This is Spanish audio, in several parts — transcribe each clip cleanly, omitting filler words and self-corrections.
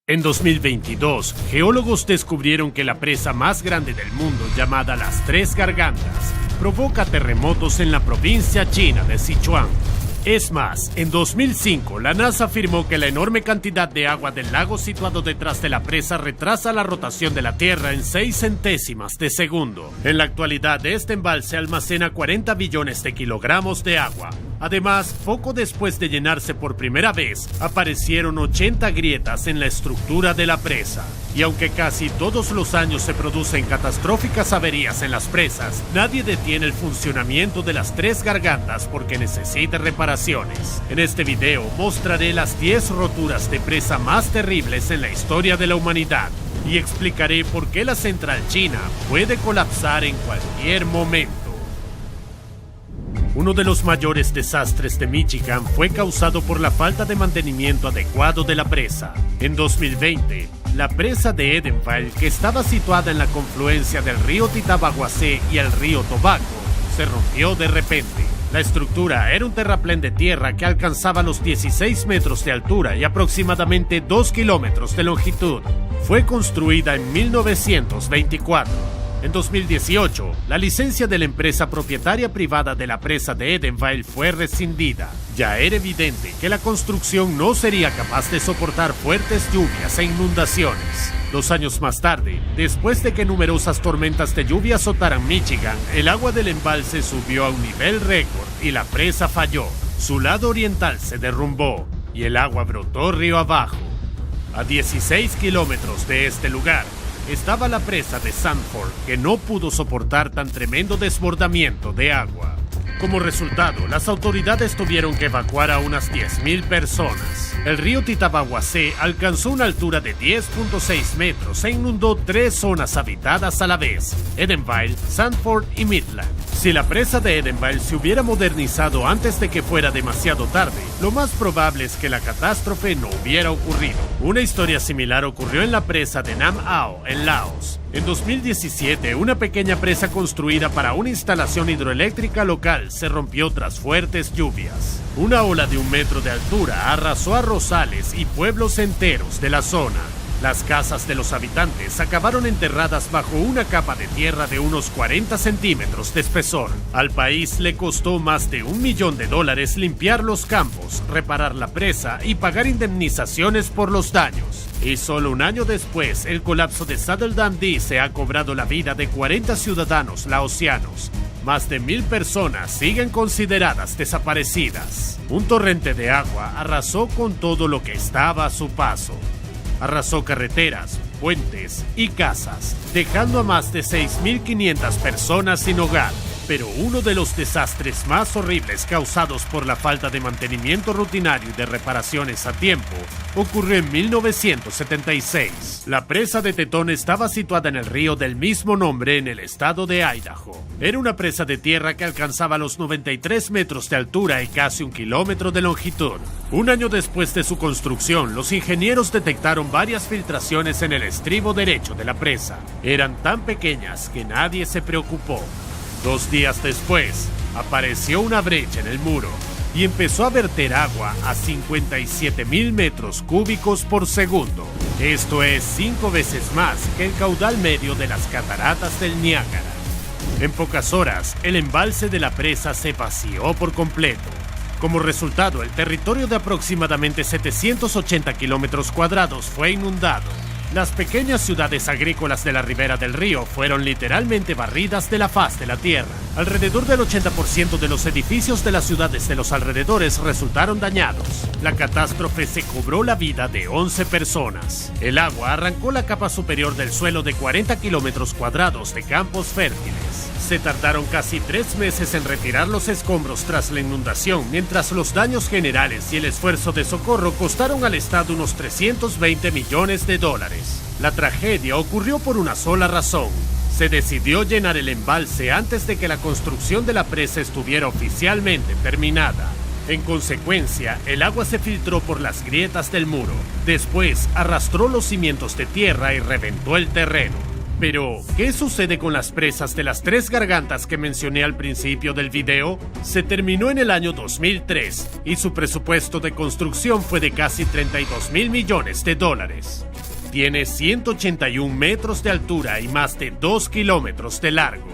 En 2022, geólogos descubrieron que la presa más grande del mundo, llamada Las Tres Gargantas, provoca terremotos en la provincia china de Sichuan. Es más, en 2005, la NASA afirmó que la enorme cantidad de agua del lago situado detrás de la presa retrasa la rotación de la Tierra en 6 centésimas de segundo. En la actualidad, este embalse almacena 40 billones de kilogramos de agua. Además, poco después de llenarse por primera vez, aparecieron 80 grietas en la estructura de la presa. Y aunque casi todos los años se producen catastróficas averías en las presas, nadie detiene el funcionamiento de las Tres Gargantas porque necesita reparaciones. En este video mostraré las 10 roturas de presa más terribles en la historia de la humanidad y explicaré por qué la central china puede colapsar en cualquier momento. Uno de los mayores desastres de Michigan fue causado por la falta de mantenimiento adecuado de la presa. En 2020, la presa de Edenville, que estaba situada en la confluencia del río Tittabawassee y el río Tobacco, se rompió de repente. La estructura era un terraplén de tierra que alcanzaba los 16 metros de altura y aproximadamente 2 kilómetros de longitud. Fue construida en 1924. En 2018, la licencia de la empresa propietaria privada de la presa de Edenville fue rescindida. Ya era evidente que la construcción no sería capaz de soportar fuertes lluvias e inundaciones. 2 años más tarde, después de que numerosas tormentas de lluvia azotaran Michigan, el agua del embalse subió a un nivel récord y la presa falló. Su lado oriental se derrumbó y el agua brotó río abajo. A 16 kilómetros de este lugar, estaba la presa de Sanford, que no pudo soportar tan tremendo desbordamiento de agua. Como resultado, las autoridades tuvieron que evacuar a unas 10.000 personas. El río Tittabawassee alcanzó una altura de 10.6 metros e inundó 3 zonas habitadas a la vez: Edenville, Sanford y Midland. Si la presa de Edenville se hubiera modernizado antes de que fuera demasiado tarde, lo más probable es que la catástrofe no hubiera ocurrido. Una historia similar ocurrió en la presa de Nam Ao, en Laos. En 2017, una pequeña presa construida para una instalación hidroeléctrica local se rompió tras fuertes lluvias. Una ola de 1 metro de altura arrasó a Rosales y pueblos enteros de la zona. Las casas de los habitantes acabaron enterradas bajo una capa de tierra de unos 40 centímetros de espesor. Al país le costó más de $1 millón limpiar los campos, reparar la presa y pagar indemnizaciones por los daños. Y solo 1 año después, el colapso de Saddle Dam-Dee se ha cobrado la vida de 40 ciudadanos laosianos. Más de 1.000 personas siguen consideradas desaparecidas. Un torrente de agua arrasó con todo lo que estaba a su paso. Arrasó carreteras, puentes y casas, dejando a más de 6.500 personas sin hogar. Pero uno de los desastres más horribles causados por la falta de mantenimiento rutinario y de reparaciones a tiempo ocurrió en 1976. La presa de Teton estaba situada en el río del mismo nombre en el estado de Idaho. Era una presa de tierra que alcanzaba los 93 metros de altura y casi 1 kilómetro de longitud. 1 año después de su construcción, los ingenieros detectaron varias filtraciones en el estribo derecho de la presa. Eran tan pequeñas que nadie se preocupó. 2 días después, apareció una brecha en el muro y empezó a verter agua a 57.000 metros cúbicos por segundo. Esto es 5 veces más que el caudal medio de las cataratas del Niágara. En pocas horas, el embalse de la presa se vació por completo. Como resultado, el territorio de aproximadamente 780 kilómetros cuadrados fue inundado. Las pequeñas ciudades agrícolas de la ribera del río fueron literalmente barridas de la faz de la tierra. Alrededor del 80% de los edificios de las ciudades de los alrededores resultaron dañados. La catástrofe se cobró la vida de 11 personas. El agua arrancó la capa superior del suelo de 40 kilómetros cuadrados de campos fértiles. Se tardaron casi 3 meses en retirar los escombros tras la inundación, mientras los daños generales y el esfuerzo de socorro costaron al Estado unos $320 millones. La tragedia ocurrió por una sola razón: se decidió llenar el embalse antes de que la construcción de la presa estuviera oficialmente terminada. En consecuencia, el agua se filtró por las grietas del muro. Después, arrastró los cimientos de tierra y reventó el terreno. Pero, ¿qué sucede con las presas de las Tres Gargantas que mencioné al principio del video? Se terminó en el año 2003 y su presupuesto de construcción fue de casi $32.000 millones. Tiene 181 metros de altura y más de 2 kilómetros de largo.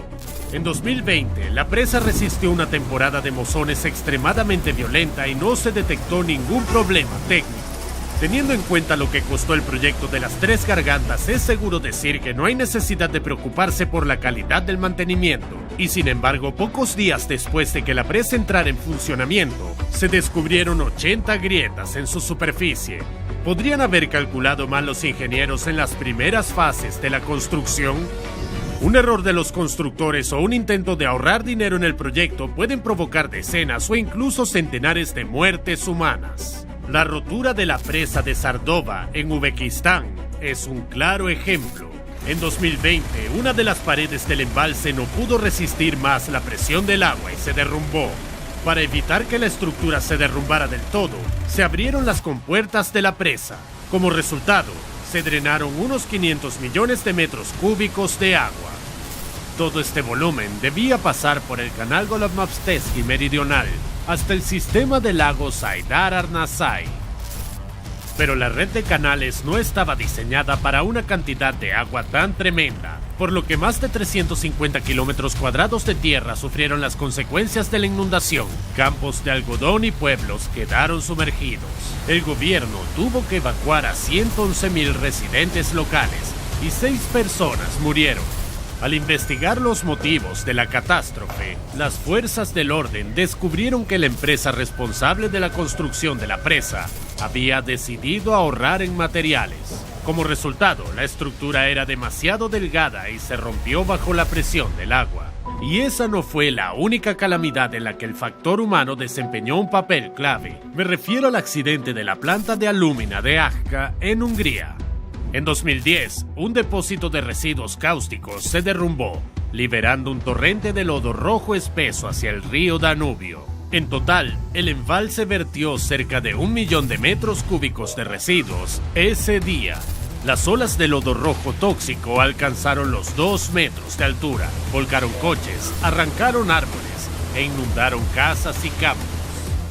En 2020, la presa resistió una temporada de mozones extremadamente violenta y no se detectó ningún problema técnico. Teniendo en cuenta lo que costó el proyecto de las Tres Gargantas, es seguro decir que no hay necesidad de preocuparse por la calidad del mantenimiento. Y sin embargo, pocos días después de que la presa entrara en funcionamiento, se descubrieron 80 grietas en su superficie. ¿Podrían haber calculado mal los ingenieros en las primeras fases de la construcción? Un error de los constructores o un intento de ahorrar dinero en el proyecto pueden provocar decenas o incluso centenares de muertes humanas. La rotura de la presa de Sardova en Uzbekistán es un claro ejemplo. En 2020, una de las paredes del embalse no pudo resistir más la presión del agua y se derrumbó. Para evitar que la estructura se derrumbara del todo, se abrieron las compuertas de la presa. Como resultado, se drenaron unos 500 millones de metros cúbicos de agua. Todo este volumen debía pasar por el canal Golomapstevsky meridional hasta el sistema del lago Saidar Arnasai. Pero la red de canales no estaba diseñada para una cantidad de agua tan tremenda, por lo que más de 350 kilómetros cuadrados de tierra sufrieron las consecuencias de la inundación. Campos de algodón y pueblos quedaron sumergidos. El gobierno tuvo que evacuar a 111,000 residentes locales y 6 personas murieron. Al investigar los motivos de la catástrofe, las fuerzas del orden descubrieron que la empresa responsable de la construcción de la presa había decidido ahorrar en materiales. Como resultado, la estructura era demasiado delgada y se rompió bajo la presión del agua. Y esa no fue la única calamidad en la que el factor humano desempeñó un papel clave. Me refiero al accidente de la planta de alúmina de Ajka en Hungría. En 2010, un depósito de residuos cáusticos se derrumbó, liberando un torrente de lodo rojo espeso hacia el río Danubio. En total, el embalse vertió cerca de 1 millón de metros cúbicos de residuos ese día. Las olas de lodo rojo tóxico alcanzaron los 2 metros de altura, volcaron coches, arrancaron árboles e inundaron casas y campos.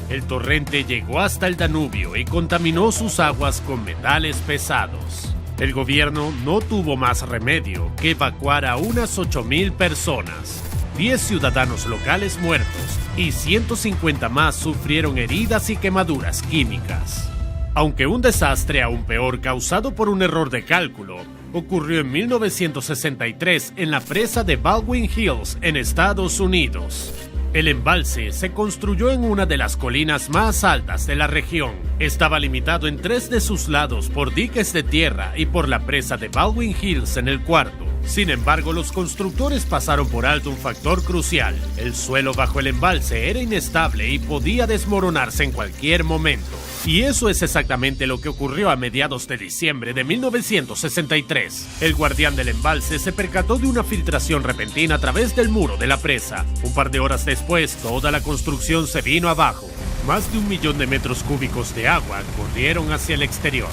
El torrente llegó hasta el Danubio y contaminó sus aguas con metales pesados. El gobierno no tuvo más remedio que evacuar a unas 8,000 personas. 10 ciudadanos locales muertos y 150 más sufrieron heridas y quemaduras químicas. Aunque un desastre aún peor causado por un error de cálculo ocurrió en 1963 en la presa de Baldwin Hills en Estados Unidos. El embalse se construyó en una de las colinas más altas de la región. Estaba limitado en 3 de sus lados por diques de tierra y por la presa de Baldwin Hills en el cuarto. Sin embargo, los constructores pasaron por alto un factor crucial. El suelo bajo el embalse era inestable y podía desmoronarse en cualquier momento. Y eso es exactamente lo que ocurrió a mediados de diciembre de 1963. El guardián del embalse se percató de una filtración repentina a través del muro de la presa. Un par de horas después, toda la construcción se vino abajo. Más de 1 millón de metros cúbicos de agua corrieron hacia el exterior.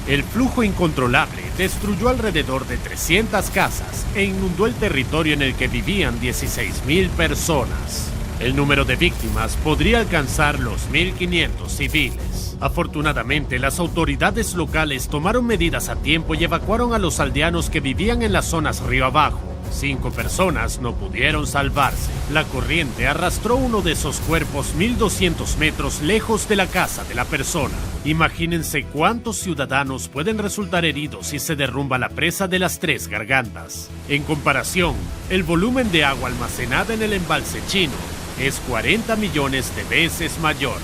El flujo incontrolable destruyó alrededor de 300 casas e inundó el territorio en el que vivían 16,000 personas. El número de víctimas podría alcanzar los 1,500 civiles. Afortunadamente, las autoridades locales tomaron medidas a tiempo y evacuaron a los aldeanos que vivían en las zonas río abajo. 5 personas no pudieron salvarse. La corriente arrastró uno de esos cuerpos 1,200 metros lejos de la casa de la persona. Imagínense cuántos ciudadanos pueden resultar heridos si se derrumba la presa de las Tres Gargantas. En comparación, el volumen de agua almacenada en el embalse chino es 40 millones de veces mayor.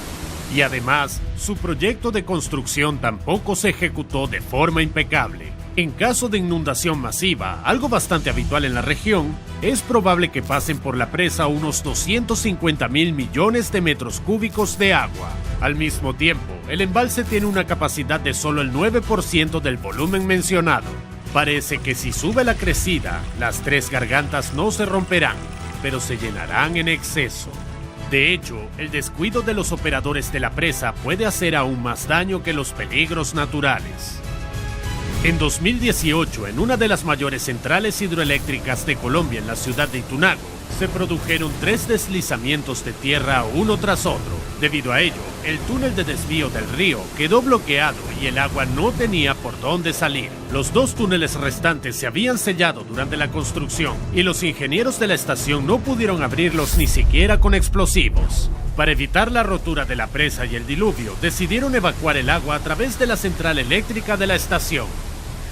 Y además, su proyecto de construcción tampoco se ejecutó de forma impecable. En caso de inundación masiva, algo bastante habitual en la región, es probable que pasen por la presa unos 250,000 millones de metros cúbicos de agua. Al mismo tiempo, el embalse tiene una capacidad de solo el 9% del volumen mencionado. Parece que si sube la crecida, las Tres Gargantas no se romperán, pero se llenarán en exceso. De hecho, el descuido de los operadores de la presa puede hacer aún más daño que los peligros naturales. En 2018, en una de las mayores centrales hidroeléctricas de Colombia, en la ciudad de Itunago, se produjeron 3 deslizamientos de tierra uno tras otro. Debido a ello, el túnel de desvío del río quedó bloqueado y el agua no tenía por dónde salir. Los 2 túneles restantes se habían sellado durante la construcción y los ingenieros de la estación no pudieron abrirlos ni siquiera con explosivos. Para evitar la rotura de la presa y el diluvio, decidieron evacuar el agua a través de la central eléctrica de la estación.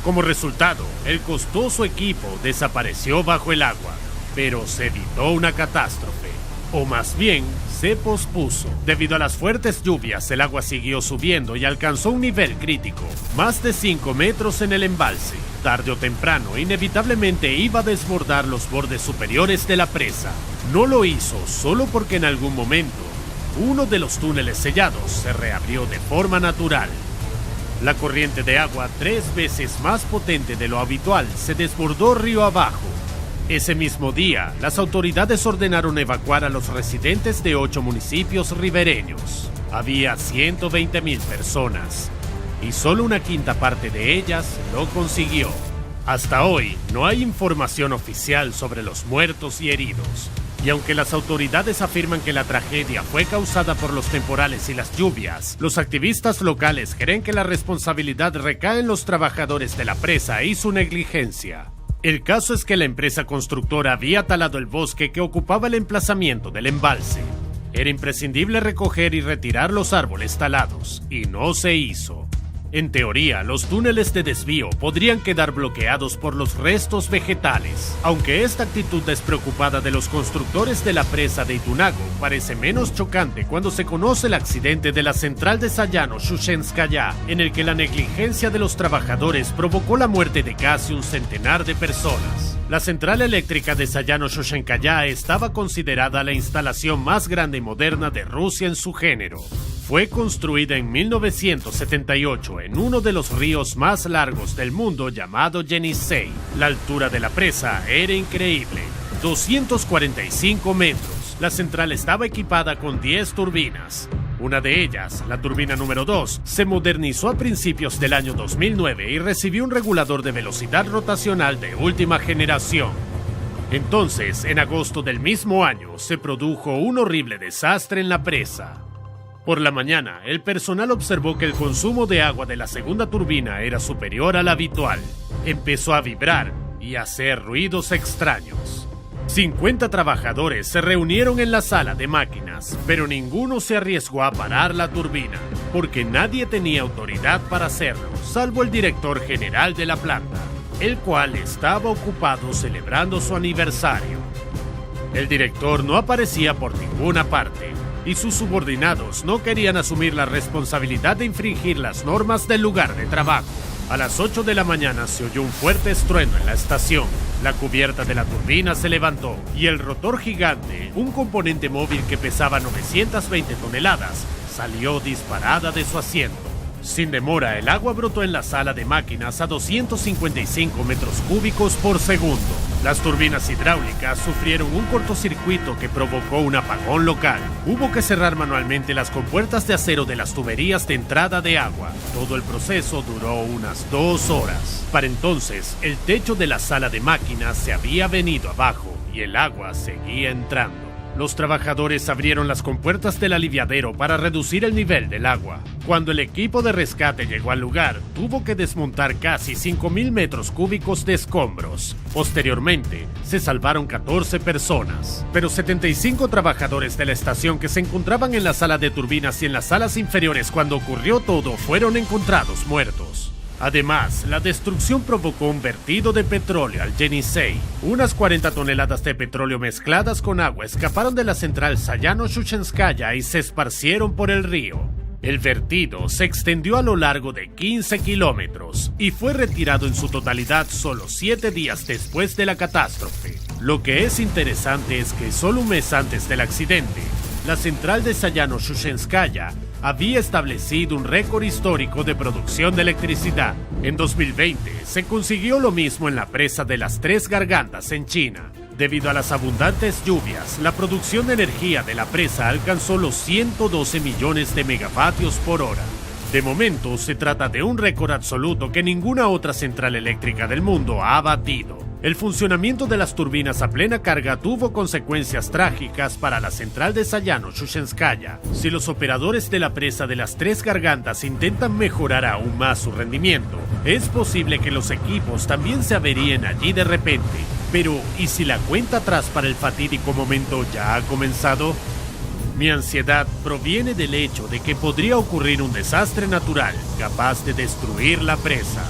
Como resultado, el costoso equipo desapareció bajo el agua, pero se evitó una catástrofe, o más bien, se pospuso. Debido a las fuertes lluvias, el agua siguió subiendo y alcanzó un nivel crítico, más de 5 metros en el embalse. Tarde o temprano, inevitablemente iba a desbordar los bordes superiores de la presa. No lo hizo solo porque en algún momento, uno de los túneles sellados se reabrió de forma natural. La corriente de agua, 3 veces más potente de lo habitual, se desbordó río abajo. Ese mismo día, las autoridades ordenaron evacuar a los residentes de 8 municipios ribereños. Había 120,000 personas, y solo una quinta parte de ellas lo consiguió. Hasta hoy, no hay información oficial sobre los muertos y heridos. Y aunque las autoridades afirman que la tragedia fue causada por los temporales y las lluvias, los activistas locales creen que la responsabilidad recae en los trabajadores de la presa y su negligencia. El caso es que la empresa constructora había talado el bosque que ocupaba el emplazamiento del embalse. Era imprescindible recoger y retirar los árboles talados, y no se hizo. En teoría, los túneles de desvío podrían quedar bloqueados por los restos vegetales. Aunque esta actitud despreocupada de los constructores de la presa de Itunago parece menos chocante cuando se conoce el accidente de la central de Sayano-Shushenskaya, en el que la negligencia de los trabajadores provocó la muerte de casi un centenar de personas. La central eléctrica de Sayano-Shushenskaya estaba considerada la instalación más grande y moderna de Rusia en su género. Fue construida en 1978 en uno de los ríos más largos del mundo llamado Yenisei. La altura de la presa era increíble, 245 metros. La central estaba equipada con 10 turbinas. Una de ellas, la turbina número 2, se modernizó a principios del año 2009 y recibió un regulador de velocidad rotacional de última generación. Entonces, en agosto del mismo año, se produjo un horrible desastre en la presa. Por la mañana, el personal observó que el consumo de agua de la segunda turbina era superior al habitual. Empezó a vibrar y a hacer ruidos extraños. 50 trabajadores se reunieron en la sala de máquinas, pero ninguno se arriesgó a parar la turbina, porque nadie tenía autoridad para hacerlo, salvo el director general de la planta, el cual estaba ocupado celebrando su aniversario. El director no aparecía por ninguna parte, y sus subordinados no querían asumir la responsabilidad de infringir las normas del lugar de trabajo. A las 8 de la mañana se oyó un fuerte estruendo en la estación. La cubierta de la turbina se levantó y el rotor gigante, un componente móvil que pesaba 920 toneladas, salió disparada de su asiento. Sin demora, el agua brotó en la sala de máquinas a 255 metros cúbicos por segundo. Las turbinas hidráulicas sufrieron un cortocircuito que provocó un apagón local. Hubo que cerrar manualmente las compuertas de acero de las tuberías de entrada de agua. Todo el proceso duró unas 2 horas. Para entonces, el techo de la sala de máquinas se había venido abajo y el agua seguía entrando. Los trabajadores abrieron las compuertas del aliviadero para reducir el nivel del agua. Cuando el equipo de rescate llegó al lugar, tuvo que desmontar casi 5,000 metros cúbicos de escombros. Posteriormente, se salvaron 14 personas, pero 75 trabajadores de la estación que se encontraban en la sala de turbinas y en las salas inferiores cuando ocurrió todo fueron encontrados muertos. Además, la destrucción provocó un vertido de petróleo al Yenisei. Unas 40 toneladas de petróleo mezcladas con agua escaparon de la central Sayano-Shushenskaya y se esparcieron por el río. El vertido se extendió a lo largo de 15 kilómetros y fue retirado en su totalidad solo 7 días después de la catástrofe. Lo que es interesante es que solo un mes antes del accidente, la central de Sayano-Shushenskaya había establecido un récord histórico de producción de electricidad. En 2020 se consiguió lo mismo en la presa de las Tres Gargantas en China. Debido a las abundantes lluvias, la producción de energía de la presa alcanzó los 112 millones de megavatios por hora. De momento, se trata de un récord absoluto que ninguna otra central eléctrica del mundo ha batido. El funcionamiento de las turbinas a plena carga tuvo consecuencias trágicas para la central de Sayano-Shushenskaya. Si los operadores de la presa de las Tres Gargantas intentan mejorar aún más su rendimiento, es posible que los equipos también se averíen allí de repente. Pero, ¿y si la cuenta atrás para el fatídico momento ya ha comenzado? Mi ansiedad proviene del hecho de que podría ocurrir un desastre natural capaz de destruir la presa.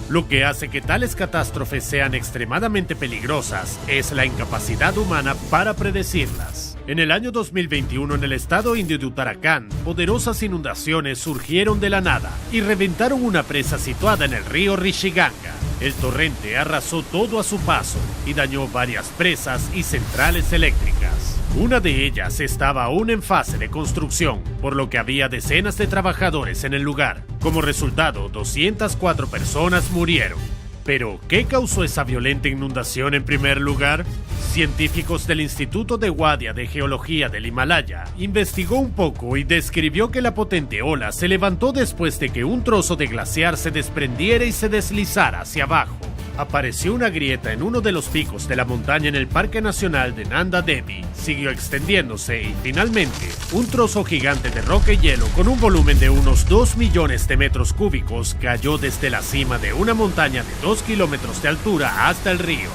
Lo que hace que tales catástrofes sean extremadamente peligrosas es la incapacidad humana para predecirlas. En el año 2021, en el estado indio de Uttarakhand, poderosas inundaciones surgieron de la nada y reventaron una presa situada en el río Rishiganga. El torrente arrasó todo a su paso y dañó varias presas y centrales eléctricas. Una de ellas estaba aún en fase de construcción, por lo que había decenas de trabajadores en el lugar. Como resultado, 204 personas murieron. Pero, ¿qué causó esa violenta inundación en primer lugar? Científicos del Instituto de Wadia de Geología del Himalaya investigó un poco y describió que la potente ola se levantó después de que un trozo de glaciar se desprendiera y se deslizara hacia abajo. Apareció una grieta en uno de los picos de la montaña en el Parque Nacional de Nanda Devi, siguió extendiéndose y finalmente un trozo gigante de roca y hielo con un volumen de unos 2 millones de metros cúbicos cayó desde la cima de una montaña de 2 kilómetros de altura hasta el río.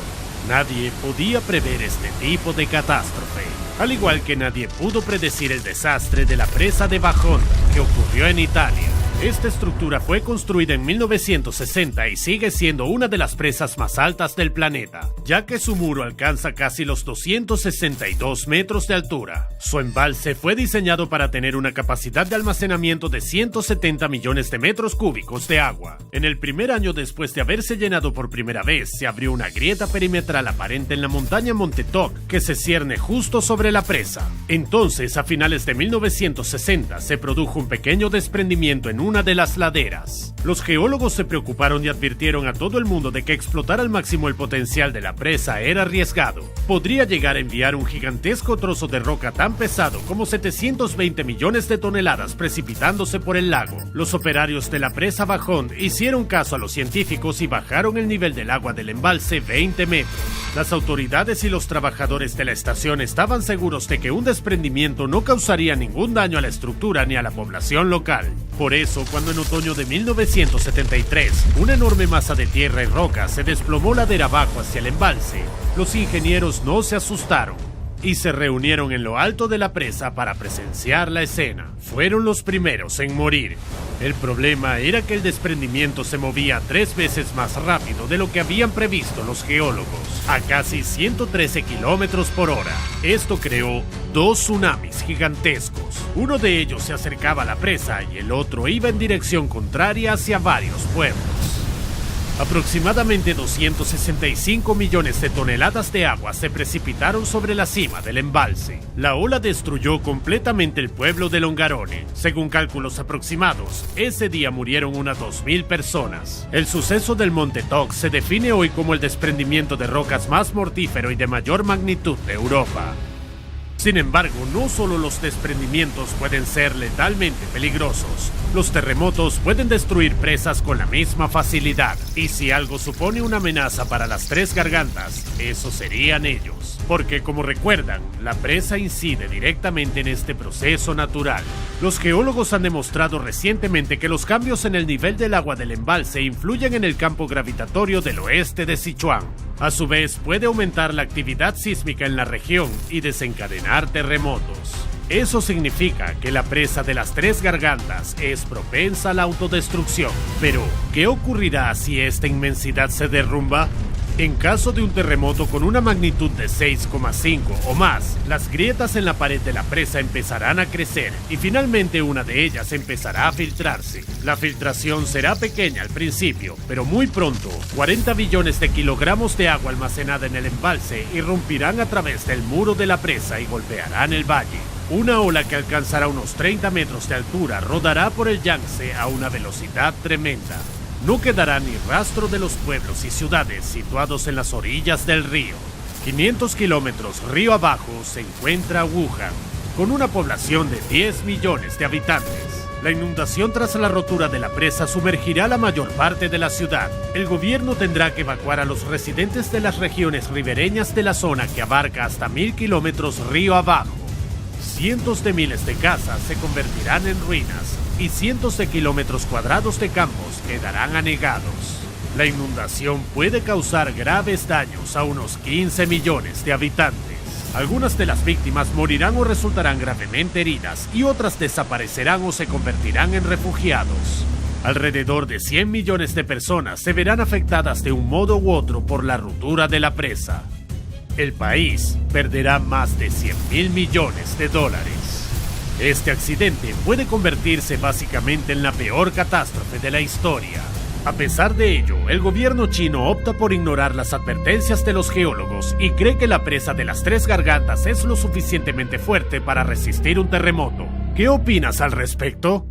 Nadie podía prever este tipo de catástrofe, al igual que nadie pudo predecir el desastre de la presa de Bajón que ocurrió en Italia. Esta estructura fue construida en 1960 y sigue siendo una de las presas más altas del planeta, ya que su muro alcanza casi los 262 metros de altura. Su embalse fue diseñado para tener una capacidad de almacenamiento de 170 millones de metros cúbicos de agua. En el primer año después de haberse llenado por primera vez, se abrió una grieta perimetral aparente en la montaña Monte Toc, que se cierne justo sobre la presa. Entonces, a finales de 1960, se produjo un pequeño desprendimiento en una de las laderas. Los geólogos se preocuparon y advirtieron a todo el mundo de que explotar al máximo el potencial de la presa era arriesgado. Podría llegar a enviar un gigantesco trozo de roca tan pesado como 720 millones de toneladas precipitándose por el lago. Los operarios de la presa Bajón hicieron caso a los científicos y bajaron el nivel del agua del embalse 20 metros. Las autoridades y los trabajadores de la estación estaban seguros de que un desprendimiento no causaría ningún daño a la estructura ni a la población local. Por eso, cuando en otoño de 1973, una enorme masa de tierra y roca se desplomó ladera abajo hacia el embalse, los ingenieros no se asustaron y se reunieron en lo alto de la presa para presenciar la escena. Fueron los primeros en morir. El problema era que el desprendimiento se movía 3 veces más rápido de lo que habían previsto los geólogos, a casi 113 kilómetros por hora. Esto creó 2 tsunamis gigantescos. Uno de ellos se acercaba a la presa y el otro iba en dirección contraria hacia varios pueblos. Aproximadamente 265 millones de toneladas de agua se precipitaron sobre la cima del embalse. La ola destruyó completamente el pueblo de Longarone. Según cálculos aproximados, ese día murieron unas 2.000 personas. El suceso del Monte Toc se define hoy como el desprendimiento de rocas más mortífero y de mayor magnitud de Europa. Sin embargo, no solo los desprendimientos pueden ser letalmente peligrosos. Los terremotos pueden destruir presas con la misma facilidad. Y si algo supone una amenaza para las Tres Gargantas, esos serían ellos. Porque, como recuerdan, la presa incide directamente en este proceso natural. Los geólogos han demostrado recientemente que los cambios en el nivel del agua del embalse influyen en el campo gravitatorio del oeste de Sichuan. A su vez, puede aumentar la actividad sísmica en la región y desencadenar terremotos. Eso significa que la presa de las Tres Gargantas es propensa a la autodestrucción. Pero, ¿qué ocurrirá si esta inmensidad se derrumba? En caso de un terremoto con una magnitud de 6,5 o más, las grietas en la pared de la presa empezarán a crecer y finalmente una de ellas empezará a filtrarse. La filtración será pequeña al principio, pero muy pronto, 40 billones de kilogramos de agua almacenada en el embalse irrumpirán a través del muro de la presa y golpearán el valle. Una ola que alcanzará unos 30 metros de altura rodará por el Yangtze a una velocidad tremenda. No quedará ni rastro de los pueblos y ciudades situados en las orillas del río. 500 kilómetros río abajo se encuentra Wuhan, con una población de 10 millones de habitantes. La inundación tras la rotura de la presa sumergirá la mayor parte de la ciudad. El gobierno tendrá que evacuar a los residentes de las regiones ribereñas de la zona que abarca hasta 1000 kilómetros río abajo. Cientos de miles de casas se convertirán en ruinas y cientos de kilómetros cuadrados de campos quedarán anegados. La inundación puede causar graves daños a unos 15 millones de habitantes. Algunas de las víctimas morirán o resultarán gravemente heridas y otras desaparecerán o se convertirán en refugiados. Alrededor de 100 millones de personas se verán afectadas de un modo u otro por la ruptura de la presa. El país perderá más de 100.000 millones de dólares. Este accidente puede convertirse básicamente en la peor catástrofe de la historia. A pesar de ello, el gobierno chino opta por ignorar las advertencias de los geólogos y cree que la presa de las Tres Gargantas es lo suficientemente fuerte para resistir un terremoto. ¿Qué opinas al respecto?